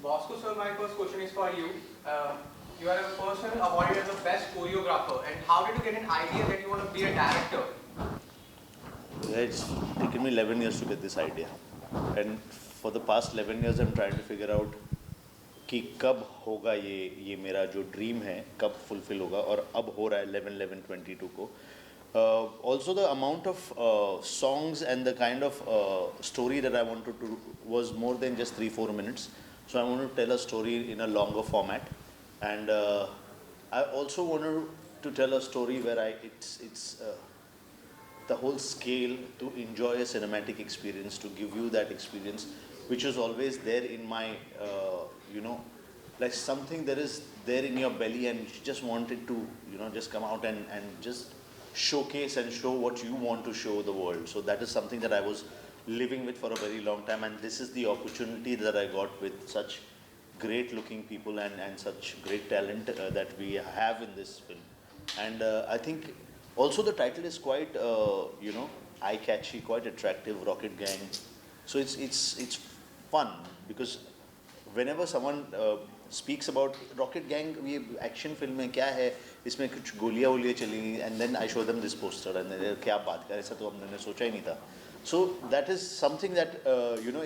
Bosco, sir, my first question is for you. You are a person awarded as the best choreographer, and how did you get an idea that you want to be a director? It's taken me 11 years to get this idea. And for the past 11 years, I'm trying to figure out कि कब होगा ये मेरा जो dream है कब fulfil होगा और अब हो रहा है 11/11/22 को. Also the amount of songs and the kind of story that I wanted to do was more than just 3-4 minutes. So I wanted to tell a story in a longer format, and I also wanted to tell a story where it's the whole scale to enjoy a cinematic experience, to give you that experience, which is always there in my, like something that is there in your belly and you just want it to, just come out and just showcase and show what you want to show the world. So that is something that I was living with for a very long time, and this is the opportunity that I got with such great looking people and such great talent that we have in this film. And I think also the title is quite, eye catchy, quite attractive, Rocket Gang. So it's fun because whenever someone speaks about Rocket Gang, ये action film में क्या है, इसमें कुछ गोलियाँ वोलियाँ चली, and then I show them this poster and then क्या बात कर, ऐसा तो हमने सोचा ही नहीं था. So that is something that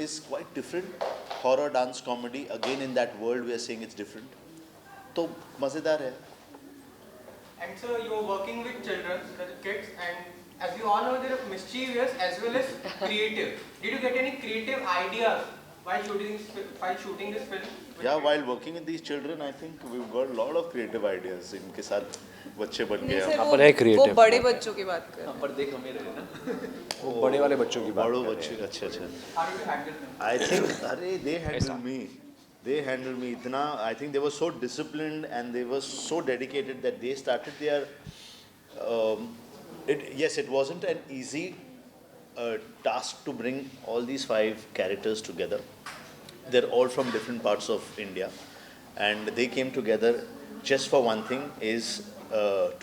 is quite different. Horror, dance, comedy, again in that world we are saying it's different. तो मज़ेदार है. And so you are working with children, the kids, and as you all know, they are mischievous as well as creative. Did you get any creative ideas while shooting this film? Yeah, while working with these children, I think we've got a lot of creative ideas. इनके साथ बच्चे बन गए हम. अपन है creative. वो बड़े बच्चों की बात कर. पर देख हमें रहे ना. वो बड़े वाले बच्चों की बात. बड़ों बच्चे अच्छा. How did you handle them? I think अरे they handled me. They handled me इतना. I think they were so disciplined and they were so dedicated that they started their. Yes, it wasn't an easy task to bring all these 5 characters together. They're all from different parts of India, and they came together just for one thing, is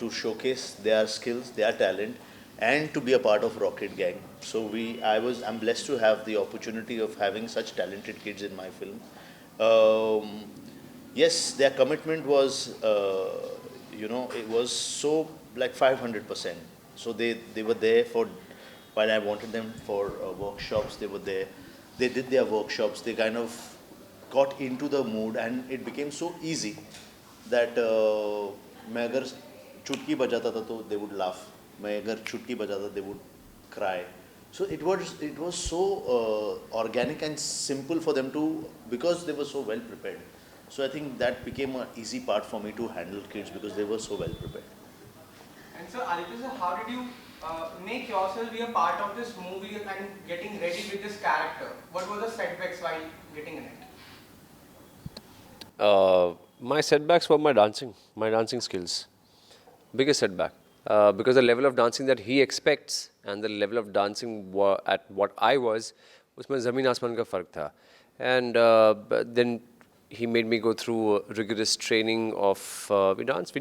to showcase their skills, their talent, and to be a part of Rocket Gang. So I'm blessed to have the opportunity of having such talented kids in my film. Yes, their commitment was, it was so like 500%. So they were there for, while I wanted them for workshops, they were there. They did their workshops, they kind of got into the mood, and it became so easy that मैं अगर चुटकी बजाता था तो they would laugh. मैं अगर चुटकी बजाता they would cry. So it was so organic and simple for them to, because they were so well prepared. So I think that became an easy part for me to handle kids because they were so well prepared. And so Aditya sir, how did you make yourself be a part of this movie and getting ready with this character? What were the setbacks while getting in it? My setbacks were my dancing skills. Biggest setback. Because the level of dancing that he expects and the level of dancing at what I was, उसमें ज़मीन आसमान का फ़र्क था. And then he made me go through rigorous training of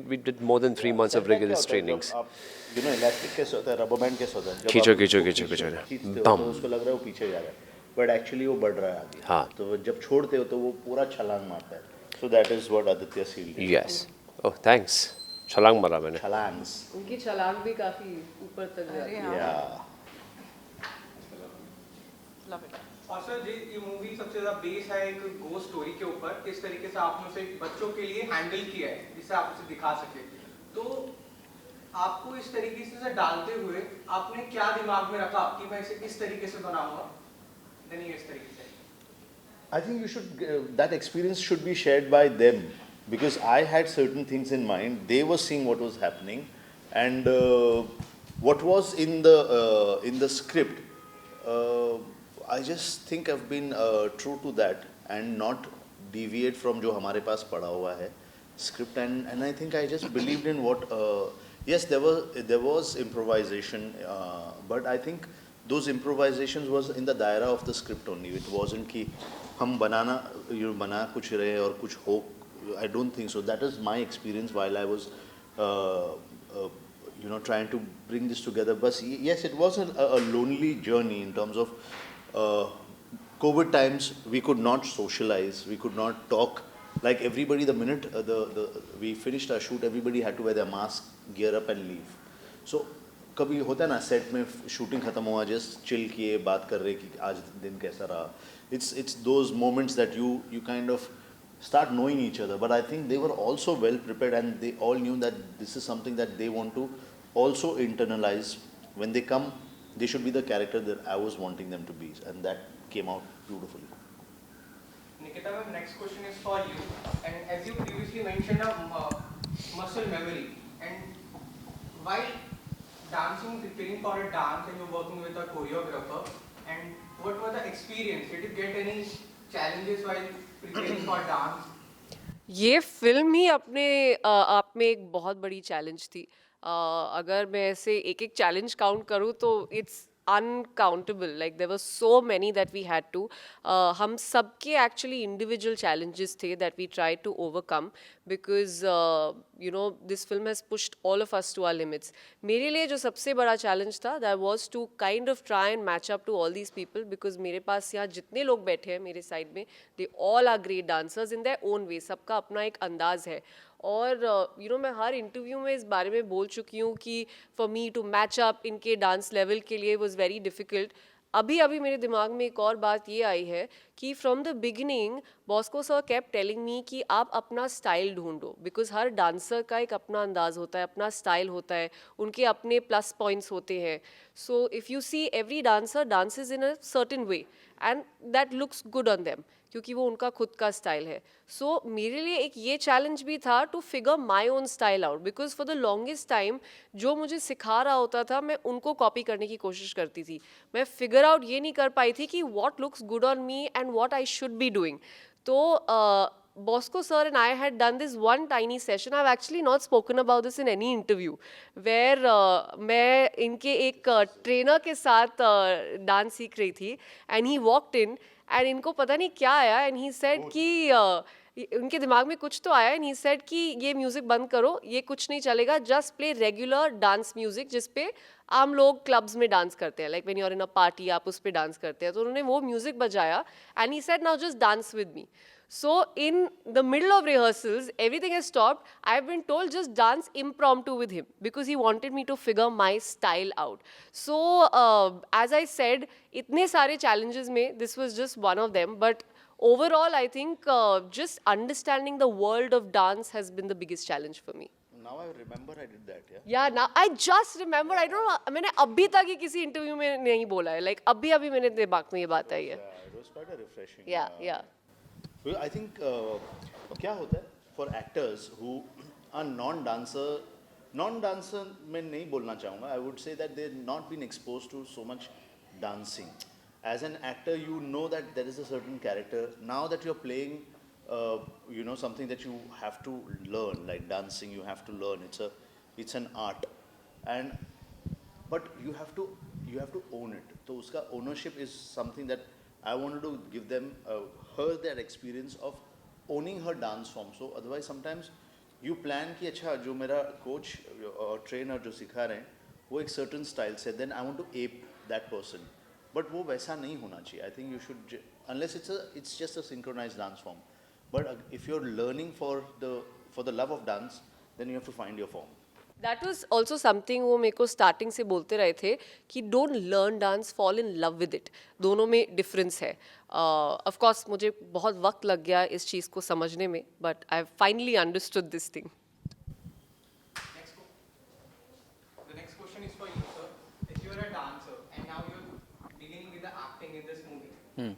we did more than 3 months of rigorous trainings. Elastic कैसे होता है, rubber band कैसे होता है, खींचो तो उसको लग रहा है वो पीछे जा रहा है, बट एक्चुअली वो बढ़ रहा है आगे. हाँ. तो जब छोड़ते हो तो वो पूरा छलांग मारता है. So that is what Aditya Seal did. Yes. Oh, thanks. छलांग मारा मैंने. Chalangs. उनकी छलांग भी काफी ऊपर तक जाती है. Yeah. Love it. और सर ये मूवी सबसे ज़्यादा बेस है एक गोस्ट स्टोरी के ऊपर. किस तरीके से आपने उसे बच्चों के लिए हैंडल किया है जिससे आप उसे दिखा सके. तो आपको इस तरीके से डालते हुए आपने क्या दिमाग में रखा कि मैं इसे इस तरीके से बनाऊंगा, नहीं इस तरीके से. I think you should, that experience should be shared by them, because I had certain things in mind. They were seeing what was happening, and what was in the script. I just think I've been true to that and not deviate from जो हमारे पास पड़ा हुआ है script, and I think I just believed in what. Yes, there was improvisation, but I think those improvisations was in the daira of the script only. It wasn't कि हम बना कुछ रहे और कुछ हो. I don't think so. That is my experience while I was trying to bring this together. But yes, it was a lonely journey in terms of COVID times, we could not socialize, we could not talk. Like everybody, the minute we finished our shoot, everybody had to wear their mask, gear up and leave. So कभी होता है ना set में shooting खत्म हुआ, just chill किए, बात कर रहे कि आज दिन कैसा रहा. It's those moments that you kind of start knowing each other. But I think they were also well prepared, and they all knew that this is something that they want to also internalize. When they come, they should be the character that I was wanting them to be, and that came out beautifully. Nikita ma'am, next question is for you. And as you previously mentioned, muscle memory. And while dancing, preparing for a dance, and you're working with a choreographer, and what was the experience? Did you get any challenges while preparing for dance? ये film ही अपने आप में एक बहुत बड़ी challenge थी. अगर मैं ऐसे एक एक चैलेंज काउंट करूँ तो it's uncountable. Like there were so many that we had to. हम सबके actually individual challenges थे that we tried to overcome because you know this film has pushed all of us to our limits. मेरे लिए जो सबसे बड़ा challenge था that was to kind of try and match up to all these people because मेरे पास यहाँ जितने लोग बैठे हैं मेरे साइड में they all are great dancers in their own way. सबका अपना एक अंदाज है. और यू नो मैं हर इंटरव्यू में इस बारे में बोल चुकी हूँ कि for me to match up इनके डांस लेवल के लिए वाज वेरी डिफ़िकल्ट. अभी मेरे दिमाग में एक और बात ये आई है कि from the beginning Bosco sir kept telling me कि आप अपना स्टाइल ढूंढो बिकॉज हर डांसर का एक अपना अंदाज़ होता है, अपना स्टाइल होता है, उनके अपने प्लस पॉइंट्स होते हैं. So if you see every dancer dances in a certain way and that looks good on them क्योंकि वो उनका खुद का स्टाइल है. सो मेरे लिए एक ये चैलेंज भी था to figure my own style out because for the longest time जो मुझे सिखा रहा होता था मैं उनको कॉपी करने की कोशिश करती थी. मैं फिगर आउट ये नहीं कर पाई थी कि what looks good on me and what I should be doing. तो Bosco sir and I had done this one tiny session. I've actually not spoken about this in any interview, where मैं इनके एक trainer के साथ dance सीख रही थी and he walked in and इनको पता नहीं क्या आया and he said कि उनके दिमाग में कुछ तो आया and he said कि ये म्यूज़िक बंद करो, ये कुछ नहीं चलेगा, just play regular dance music जिस पे आम लोग क्लब्स में डांस करते हैं, like when you're in a party आप उस पे डांस करते हैं. तो उन्होंने वो म्यूज़िक बजाया and he said now just dance with me. So in the middle of rehearsals, everything has stopped. I've been told just dance impromptu with him because he wanted me to figure my style out. So as I said, itne sare challenges mein, this was just one of them. But overall, I think just understanding the world of dance has been the biggest challenge for me. Now I remember I did that, yeah. Yeah, now I just remembered. I don't know. मैंने अभी तक ही किसी interview में नहीं बोला है. Like अभी मेरे दिमाग में ये बात आई है. Yeah, it was quite a refreshing. Yeah. Well, I think क्या होता है for actors who are non-dancer में नहीं बोलना चाहूँगा. I would say that they've not been exposed to so much dancing. As an actor, you know that there is a certain character. Now that you're playing, you know, something that you have to learn, like dancing, you have to learn. It's an art, but you have to own it. So uska ownership is something that I wanted to give them, her that experience of owning her dance form. So otherwise sometimes you plan कि अच्छा जो मेरा coach और trainer जो सिखा रहे हैं वो एक certain style से, then I want to ape that person. But वो वैसा नहीं होना चाहिए. I think you should, unless it's just a synchronized dance form. But if you're learning for the love of dance, then you have to find your form. That was also something वो मेरे को starting से बोलते रहे थे कि don't learn dance, fall in love with it. दोनों में difference है. Of course मुझे बहुत वक्त लग गया इस चीज़ को समझने में, but I've finally understood this thing. The next question is for you, sir. If you're a dancer and now you're beginning with the acting in this movie, and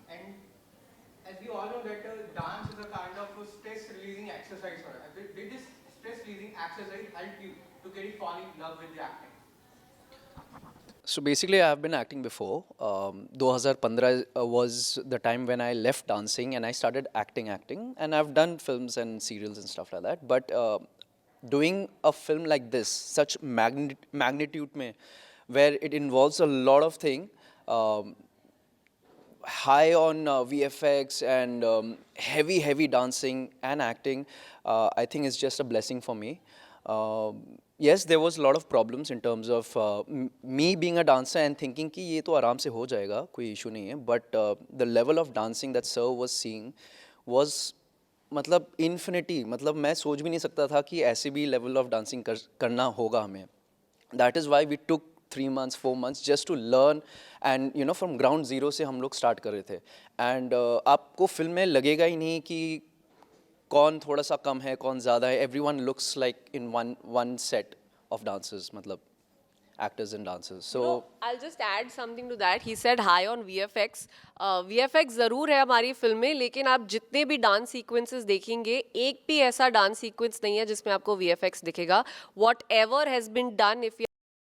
as we all know that dance is a kind of a stress-releasing exercise for us. Did this stress-releasing exercise help you to get you fall in love with the acting? So basically, I have been acting before. 2015 was the time when I left dancing and I started acting. And I've done films and serials and stuff like that. But doing a film like this, such magnitude mein, where it involves a lot of things, high on VFX and heavy dancing and acting, I think it's just a blessing for me. Yes, there was a lot of problems in terms of me being a dancer and thinking कि ये तो आराम से हो जाएगा, कोई issue नहीं है. But the level of dancing that sir was seeing was मतलब infinity. मतलब मैं सोच भी नहीं सकता था कि ऐसे भी level of dancing करना होगा हमें. That is why we took 3 months, 4 months just to learn and you know from ground zero से हम लोग start कर रहे थे. And आपको फिल्म में लगेगा ही नहीं कि कौन थोड़ा सा कम है कौन ज़्यादा है. Everyone looks like in one set of dancers, मतलब actors and dancers. So No, I'll just add something to that. He said high on VFX. VFX ज़रूर है हमारी फिल्म में, लेकिन आप जितने भी डांस सीक्वेंसेस देखेंगे, एक भी ऐसा डांस सीक्वेंस नहीं है जिसमें आपको VFX दिखेगा. Whatever has been done, if you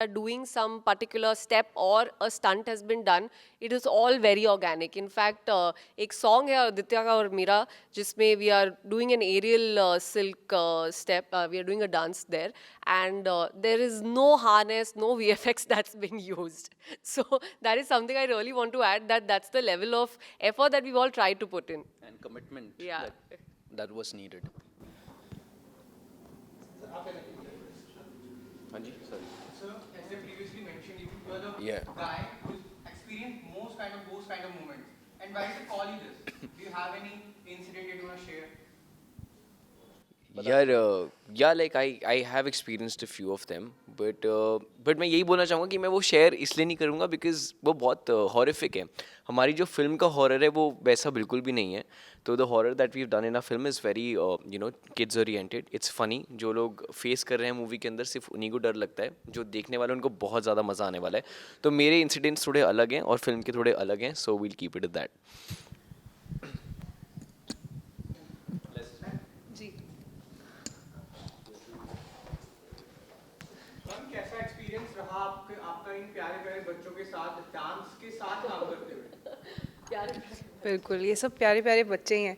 are doing some particular step or a stunt has been done, it is all very organic. In fact, एक song है आदित्य का और मेरा जिसमें we are doing an aerial silk step, we are doing a dance there, and there is no harness, no VFX that's been used. So that is something I really want to add, that that's the level of effort that we've all tried to put in. and commitment Yeah. that was needed. हाँ जी, sorry. Sir, as I previously mentioned, you are the Yeah. guy who's experienced most kind of those kind of moments. And why is it call you this? Do you have any incident you want to share? Yeah, like I have experienced a few of them, but मैं यही बोलना चाहूँगा कि मैं वो share इसलिए नहीं करूँगा बिकॉज वो बहुत हॉरिफिक है. हमारी जो फिल्म का हॉरर है वो वैसा बिल्कुल भी नहीं है. तो the horror that we have done in a film is very you know kids oriented. It's funny. जो लोग फेस कर रहे हैं मूवी के अंदर सिर्फ उन्हीं को डर लगता है. जो देखने वाले उनको बहुत ज़्यादा मज़ा आने वाला है. तो मेरे इंसिडेंट्स थोड़े अलग हैं और फिल्म के थोड़े अलग हैं. So we'll keep it at that. जी. मैम, कैसा एक्सपीरियंस रहा आपका इन प्यारे प्यारे बच्चों के साथ डांस के साथ काम करते हुए? बिल्कुल, ये सब प्यारे प्यारे बच्चे ही हैं.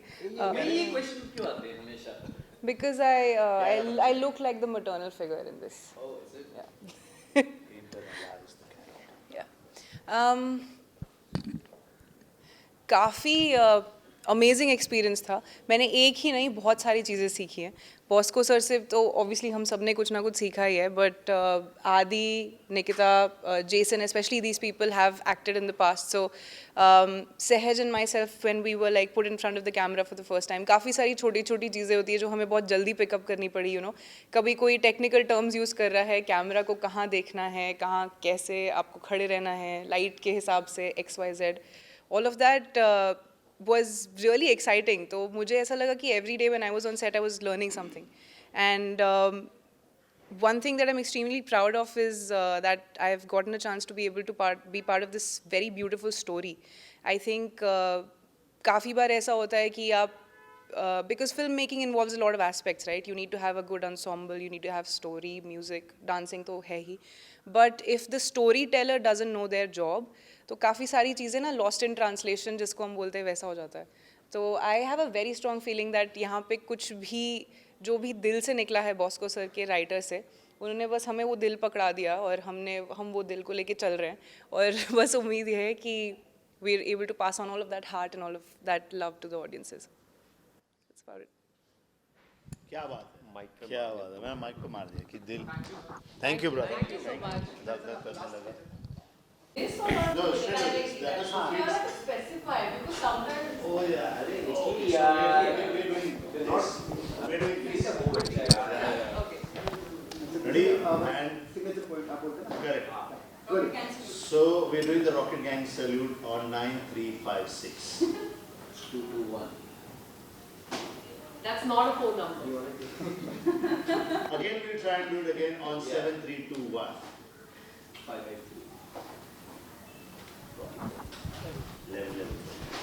ये क्वेश्चन क्यों आते हैं हमेशा? Because I look like the maternal figure in this. Oh, is it? Yeah. Yeah. काफ़ी अमेजिंग एक्सपीरियंस था. मैंने एक ही नहीं बहुत सारी चीज़ें सीखी हैं. बॉस्को सर से तो ऑब्वियसली हम सब ने कुछ ना कुछ सीखा ही है, but Aadi, Nikita, Jason, specially these people have acted in the past. So Sahaj and myself when we were like put in front of the camera for the first time, काफ़ी सारी छोटी छोटी चीज़ें होती है जो हमें बहुत जल्दी पिकअप करनी पड़ी. यू नो, कभी कोई टेक्निकल टर्म्स यूज़ कर रहा है, कैमरा को कहाँ देखना है, कहाँ कैसे आपको खड़े रहना है, लाइट के हिसाब से XYZ, all of that was really exciting. तो मुझे ऐसा लगा कि every day when I was on set I was learning something. And one thing that I'm extremely proud of is that I've gotten a chance to be able to be part of this very beautiful story. I think काफ़ी बार ऐसा होता है कि आप because filmmaking involves a lot of aspects, right? You need to have a good ensemble, you need to have story, music, dancing तो है ही. But if the storyteller doesn't know their job, तो काफ़ी सारी चीज़ें ना lost in translation जिसको हम बोलते हैं वैसा हो जाता है. तो I have a very strong feeling that यहाँ पे कुछ भी जो भी दिल से निकला है बॉस्को सर के राइटर से, उन्होंने बस हमें वो दिल पकड़ा दिया और हम वो दिल को लेके चल रहे हैं. और बस उम्मीद है कि we are able to pass on all of that heart and all of that love to the audiences. That's about it. क्या बात है, क्या बात है. मैंने माइक को मार दिया कि दिल. Thank you brother. Thank you so much. करने लगा. This or not? No, straight. That is what You have to specify because sometimes. Oh yeah, we're doing this. Okay. Ready? And signature point. Correct. So we're doing the Rocket Gang salute on 9, 3, 5, 6. 2, 2, 1. That's not a phone number. Again we'll try and do it again on 7, 3, 2, 1. 5, 5, 3.